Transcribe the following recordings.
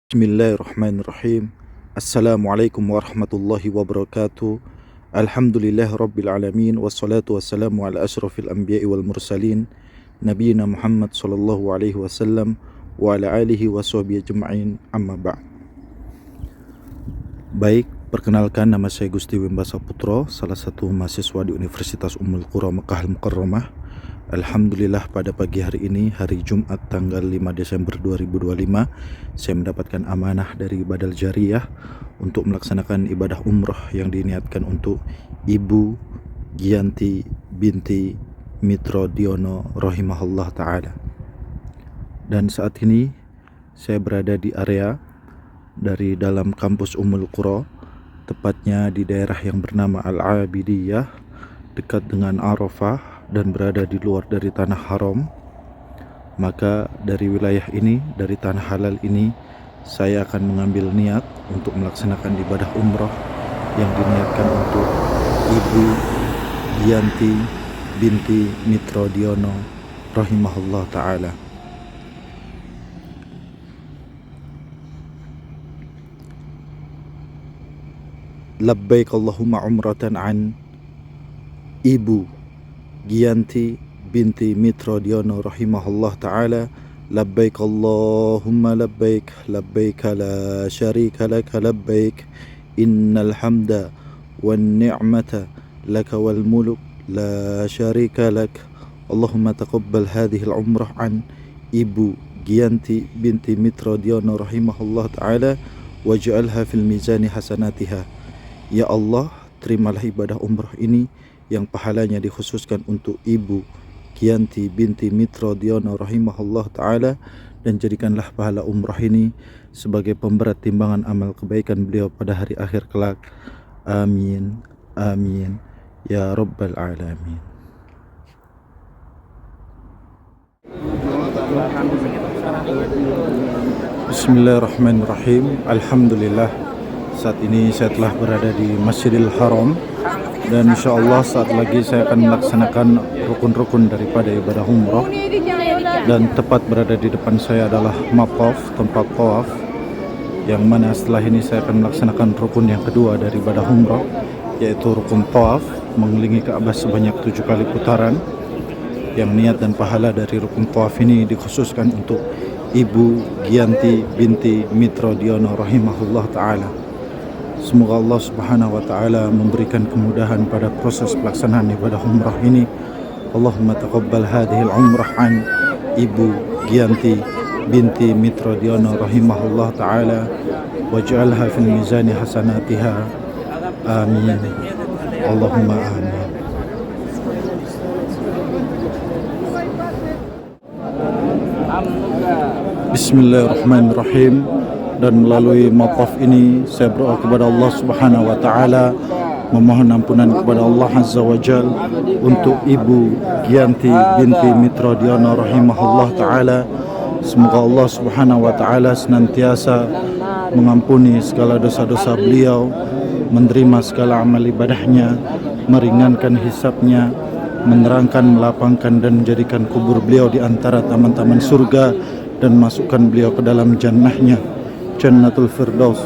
Bismillahirrahmanirrahim. Assalamualaikum warahmatullahi wabarakatuh. Alhamdulillah rabbil alamin. Wassalatu wassalamu ala ashrafil anbiya'i wal mursalin Nabiina Muhammad sallallahu alaihi wasallam wa ala alihi wa sahbihi ajma'in, amma ba'd. Baik, perkenalkan, nama saya Gusti Wimba Saputro, salah satu mahasiswa di Universitas Ummul Qura Makkah Al-Mukarramah. Alhamdulillah, pada pagi hari ini, hari Jumat tanggal 5 Desember 2025, saya mendapatkan amanah dari Badal Jariyah untuk melaksanakan ibadah umroh yang diniatkan untuk Ibu Giyanti binti Mitro Diono rahimahullah ta'ala. Dan saat ini saya berada di area dari dalam kampus Ummul Qura, tepatnya di daerah yang bernama Al-Abidiyah, dekat dengan Arafah dan berada di luar dari tanah haram. Maka dari wilayah ini, dari tanah halal ini, saya akan mengambil niat untuk melaksanakan ibadah umroh yang diniatkan untuk Ibu Giyanti binti Mitro Diono rahimahullah ta'ala. Labbaik Allahumma umratan an Ibu Giyanti binti Mitro Diono rahimahullah ta'ala. Labbaik Allahumma labbaik, labbaik la syarika laka labbaik, innal hamda wan ni'mata laka wal muluk la syarika lak. Allahumma taqabbal hadhihi al-umrah an Ibu Giyanti binti Mitro Diono rahimahullah ta'ala waj'alha fil mizani hasanatiha. Ya Allah, terimalah ibadah umrah ini yang pahalanya dikhususkan untuk Ibu Giyanti binti Mitro Diono rahimahullah ta'ala, dan jadikanlah pahala umrah ini sebagai pemberat timbangan amal kebaikan beliau pada hari akhir kelak. Amin, amin, ya rabbal alamin. Bismillahirrahmanirrahim. Alhamdulillah, saat ini saya telah berada di Masjidil Haram, dan insyaAllah saat lagi saya akan melaksanakan rukun-rukun daripada ibadah umrah. Dan tepat berada di depan saya adalah maqaf, tempat tawaf, yang mana setelah ini saya akan melaksanakan rukun yang kedua dari ibadah umrah, yaitu rukun tawaf, mengelilingi Ka'bah sebanyak 7 kali putaran. Yang niat dan pahala dari rukun tawaf ini dikhususkan untuk Ibu Giyanti binti Mitro Diono rahimahullah ta'ala. Semoga Allah subhanahu wa ta'ala memberikan kemudahan pada proses pelaksanaan ibadah umrah ini. Allahumma taqabbal hadhil umrah an Ibu Giyanti binti Mitro Diono rahimahullah ta'ala waj'alha fil mizani hasanatiha. Amin, Allahumma amin. Bismillahirrahmanirrahim. Dan melalui maqaf ini saya berdoa kepada Allah subhanahu wa ta'ala, memohon ampunan kepada Allah azza wa jal untuk Ibu Giyanti binti Mitro Diono rahimahullah ta'ala. Semoga Allah subhanahu wa ta'ala senantiasa mengampuni segala dosa-dosa beliau, menerima segala amal ibadahnya, meringankan hisabnya, menerangkan, melapangkan dan menjadikan kubur beliau di antara taman-taman surga, dan masukkan beliau ke dalam jannahnya, Jannatul Firdaus.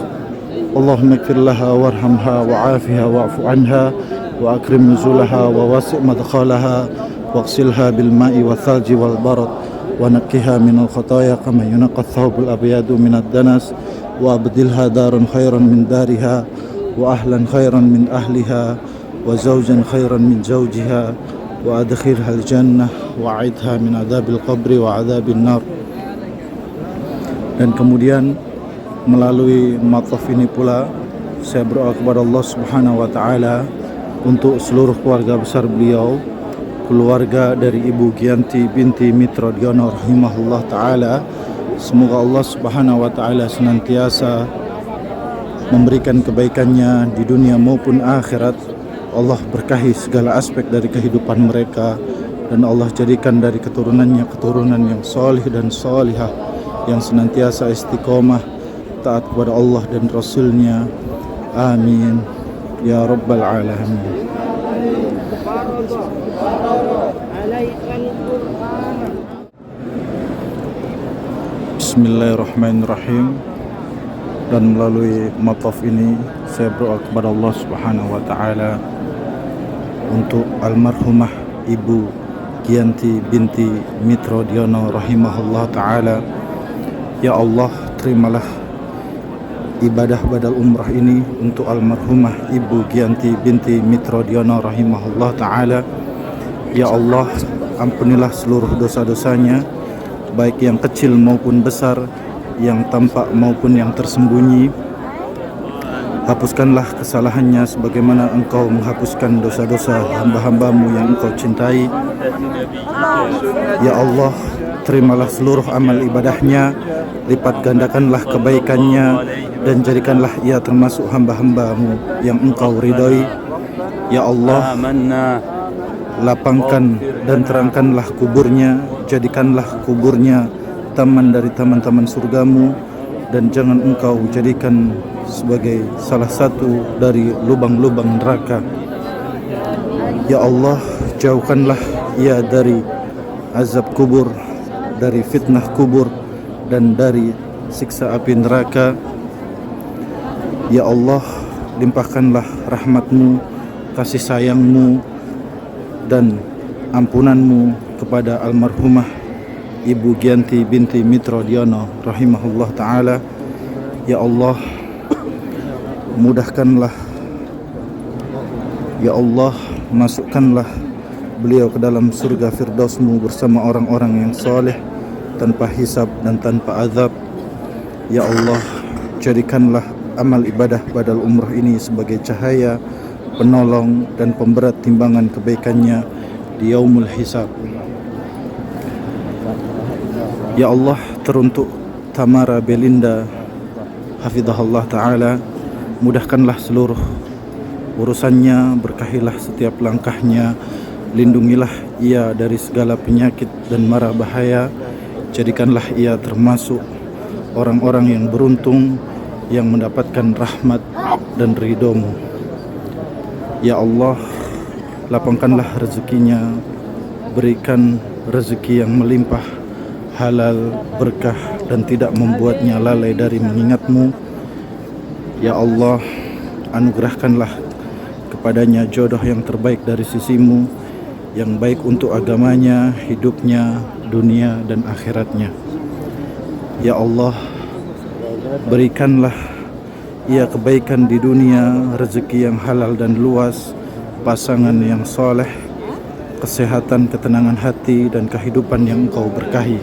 Allahumma ighfir laha warhamha wa'afiha wa'fu anha wa akrim nuzulaha wa wasi' madkhalaha waghsilha bil ma'i wal thalji wal barad wa nakkiha minal khataya kama yunqqa ath-thawbul abyadu minad danas wa abdilha daran khairan min dariha wa ahlan khairan min ahliha wa zawjan khairan min zawjiha wa adkhilha al-jannah wa a'idha min adzabil qabri wa adzabin nar. Dan kemudian melalui maqaf ini pula saya berdoa kepada Allah subhanahu wa ta'ala untuk seluruh keluarga besar beliau, keluarga dari Ibu Giyanti binti Mitro Diono rahimahullah ta'ala. Semoga Allah subhanahu wa ta'ala senantiasa memberikan kebaikannya di dunia maupun akhirat. Allah berkahi segala aspek dari kehidupan mereka, dan Allah jadikan dari keturunannya keturunan yang solih dan solihah, yang senantiasa istiqomah taat kepada Allah dan Rasulnya. Amin, ya rabbal alamin. Bismillahirrahmanirrahim. Dan melalui mataf ini saya berdoa kepada Allah Subhanahu wa taala untuk almarhumah Ibu Giyanti binti Mitro Diono rahimahullah taala. Ya Allah, terimalah ibadah badal umrah ini untuk almarhumah Ibu Giyanti binti Mitro Diono rahimahullah taala. Ya Allah, ampunilah seluruh dosa-dosanya, baik yang kecil maupun besar, yang tampak maupun yang tersembunyi. Hapuskanlah kesalahannya sebagaimana Engkau menghapuskan dosa-dosa hamba-hambamu yang Engkau cintai. Ya Allah, terimalah seluruh amal ibadahnya, lipat gandakanlah kebaikannya, dan jadikanlah ia termasuk hamba-hambamu yang Engkau ridhoi. Ya Allah, lapangkan dan terangkanlah kuburnya, jadikanlah kuburnya taman dari taman-taman surgamu, dan jangan Engkau jadikan sebagai salah satu dari lubang-lubang neraka. Ya Allah, jauhkanlah ia dari azab kubur, dari fitnah kubur, dan dari siksa api neraka. Ya Allah, limpahkanlah rahmat-Mu, kasih sayang-Mu, dan ampunanmu kepada almarhumah Ibu Giyanti binti Mitro Diono rahimahullah ta'ala. Ya Allah, mudahkanlah, ya Allah, masukkanlah beliau ke dalam surga firdaus-Mu bersama orang-orang yang soleh, tanpa hisab dan tanpa azab. Ya Allah, jadikanlah amal ibadah badal umrah ini sebagai cahaya, penolong dan pemberat timbangan kebaikannya di yaumul hisab. Ya Allah, teruntuk Tamara Belinda hafizahullah ta'ala, mudahkanlah seluruh urusannya, berkahilah setiap langkahnya, lindungilah ia dari segala penyakit dan mara bahaya, jadikanlah ia termasuk orang-orang yang beruntung yang mendapatkan rahmat dan ridho-Mu. Ya Allah, lapangkanlah rezekinya, berikan rezeki yang melimpah, halal, berkah, dan tidak membuatnya lalai dari mengingat-Mu. Ya Allah, anugerahkanlah kepadanya jodoh yang terbaik dari sisi-Mu, yang baik untuk agamanya, hidupnya, dunia, dan akhiratnya. Ya Allah, berikanlah ia kebaikan di dunia, rezeki yang halal dan luas, pasangan yang soleh, kesehatan, ketenangan hati, dan kehidupan yang Engkau berkahi.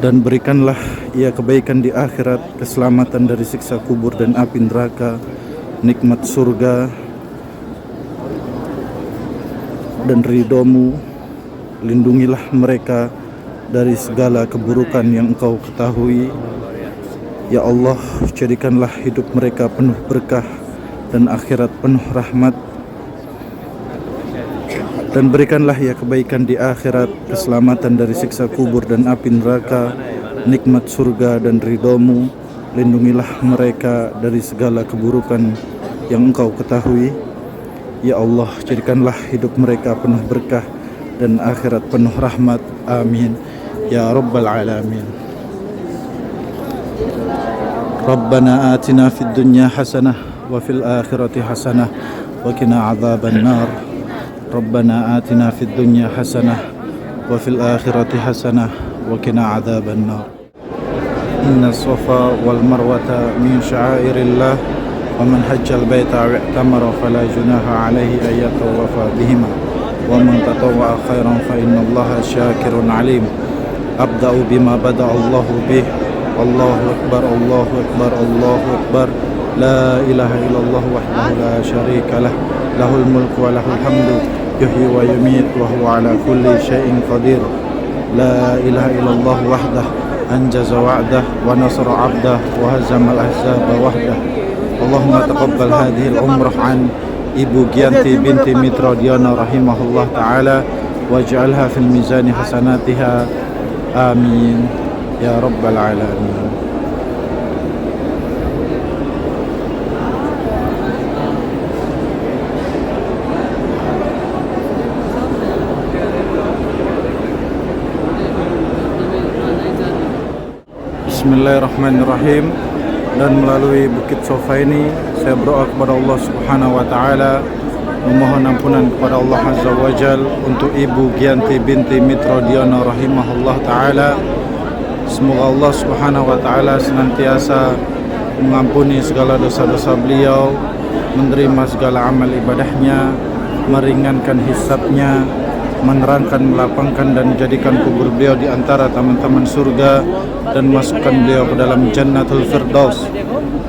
Dan berikanlah ia kebaikan di akhirat, keselamatan dari siksa kubur dan api neraka, nikmat surga dan ridho-Mu. Lindungilah mereka dari segala keburukan yang Engkau ketahui. Ya Allah, jadikanlah hidup mereka penuh berkah dan akhirat penuh rahmat. Dan berikanlah ya kebaikan di akhirat, keselamatan dari siksa kubur dan api neraka, nikmat surga dan ridho-Mu. Lindungilah mereka dari segala keburukan yang Engkau ketahui. Ya Allah, jadikanlah hidup mereka penuh berkah dan akhirat penuh rahmat. Amin ya rabbal alamin. Rabbana atina fid dunya hasanah wa fil akhirati hasanah wa qina adzaban nar. Rabbana atina fid dunya hasanah wa fil akhirati hasanah wa qina adzaban nar. Inna as-safa wal marwata min sya'airillah wa man hajjal baita aw i'tamara fala junaha alayhi ay yatawafa bihima wa man tatawwa'a khairan fa innallaha syakirun alim. Abda'u bima bada'a Allahu bih. Allahu akbar, Allahu akbar, Allahu akbar. La ilaha illallah wahdahu la syarika lah, lahul mulku wa lahul hamdu, yuhyi wa yumit wa huwa ala kulli syai'in qadir. La ilaha illallah wahdah, anjaza wa'dah wa nasara 'abdah wa hazamal ahzaba wahdah. Allahumma taqabbal hadhihi al-umrah an Ibu Giyanti binti Mitro Diono rahimahullah ta'ala waj'alha fil mizani hasanatiha. Amin ya rabbal alamin. Bismillahirrahmanirrahim. Dan melalui Bukit Sofa ini saya berdoa kepada Allah Subhanahu wa taala, memohon ampunan kepada Allah Azza wa Jal untuk Ibu Giyanti binti Mitro Diono rahimahullah taala. Semoga Allah Subhanahu wa taala senantiasa mengampuni segala dosa-dosa beliau, menerima segala amal ibadahnya, meringankan hisabnya, menerangkan, melapangkan dan menjadikan kubur beliau di antara taman-taman surga dan masukkan beliau ke dalam Jannatul Firdaus.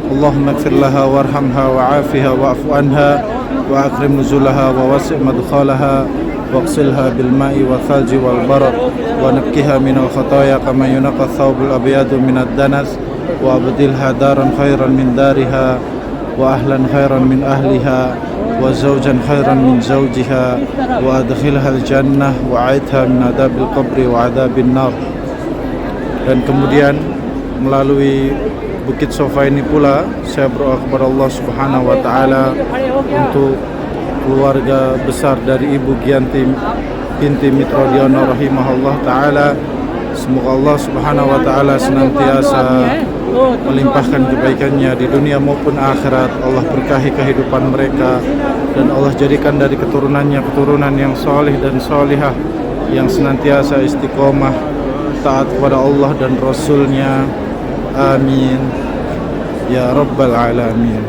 Allahumma ighfir laha warhamha wa'afiha wa'fu anha wa akrim nuzulaha wa wasi' madkhalaha واغسلها بالماء والثلج والبرد ونقها من الخطايا كما ينقى الثوب الأبيض من الدنس وأبدلها دارا خيرا من دارها وأهلا خيرا من أهلها وزوجا خيرا من زوجها وأدخلها الجنة وأعidها من عذاب القبر وعذاب النار. Dan kemudian melalui Bukit Sofa ini pula saya berdoa kepada Allah Subhanahu wa taala untuk keluarga besar dari Ibu Giyanti binti Mitro Diono rahimahullah taala. Semoga Allah Subhanahu wa taala senantiasa melimpahkan kebaikannya di dunia maupun akhirat. Allah berkahi kehidupan mereka dan Allah jadikan dari keturunannya keturunan yang soleh dan solihah, yang senantiasa istiqomah taat kepada Allah dan Rasulnya. Amin ya rabbal alamin.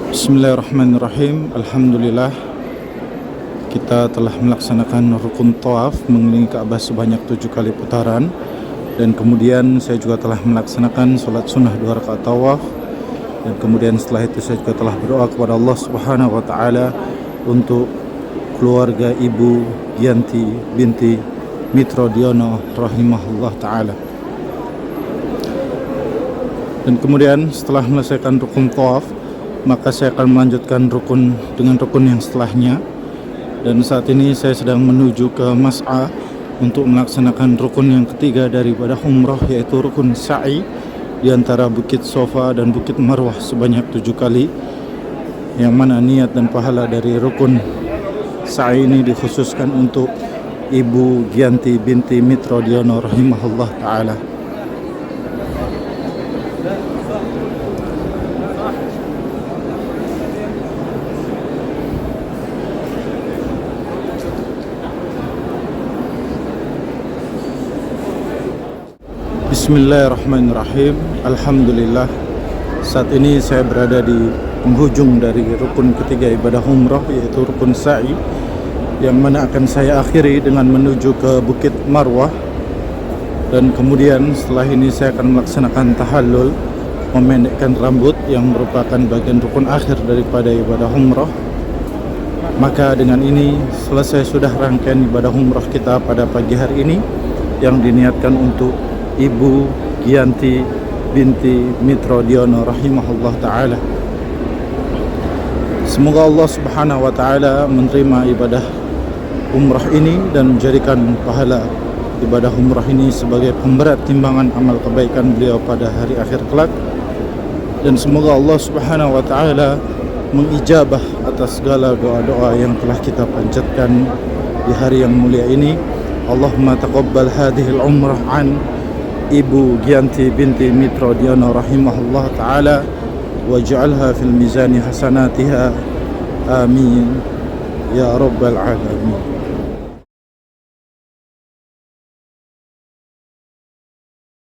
Bismillahirrahmanirrahim. Alhamdulillah, kita telah melaksanakan rukun tawaf mengelilingi Ka'bah sebanyak 7 kali putaran. Dan kemudian saya juga telah melaksanakan sholat sunnah 2 rakaat tawaf. Dan kemudian setelah itu saya juga telah berdoa kepada Allah Subhanahu wa taala untuk keluarga Ibu Giyanti binti Mitro Diono rahimahullah taala. Dan kemudian setelah menyelesaikan rukun tawaf, maka saya akan melanjutkan rukun dengan rukun yang setelahnya. Dan saat ini saya sedang menuju ke Mas'a untuk melaksanakan rukun yang ketiga daripada umrah, yaitu rukun sa'i di antara Bukit Sofa dan Bukit Marwah sebanyak 7 kali, yang mana niat dan pahala dari rukun sa'i ini dikhususkan untuk Ibu Giyanti binti Mitro Diono rahimahullah taala. Bismillahirrahmanirrahim. Alhamdulillah, saat ini saya berada di penghujung dari rukun ketiga ibadah umrah, yaitu rukun sa'i, yang mana akan saya akhiri dengan menuju ke Bukit Marwah. Dan kemudian setelah ini saya akan melaksanakan tahallul, memendekkan rambut, yang merupakan bagian rukun akhir daripada ibadah umrah. Maka dengan ini selesai sudah rangkaian ibadah umrah kita pada pagi hari ini, yang diniatkan untuk Ibu Giyanti binti Mitro Diono rahimahullah taala. Semoga Allah Subhanahu wa taala menerima ibadah umrah ini dan menjadikan pahala ibadah umrah ini sebagai pemberat timbangan amal kebaikan beliau pada hari akhir kelak. Dan semoga Allah Subhanahu wa taala mengijabah atas segala doa-doa yang telah kita panjatkan di hari yang mulia ini. Allahumma taqabbal hadhil umrah an Ibu Giyanti binti Mitro Diono rahimahullah taala waj'alha fil mizani hasanatiha. Amin ya rabbal alamin.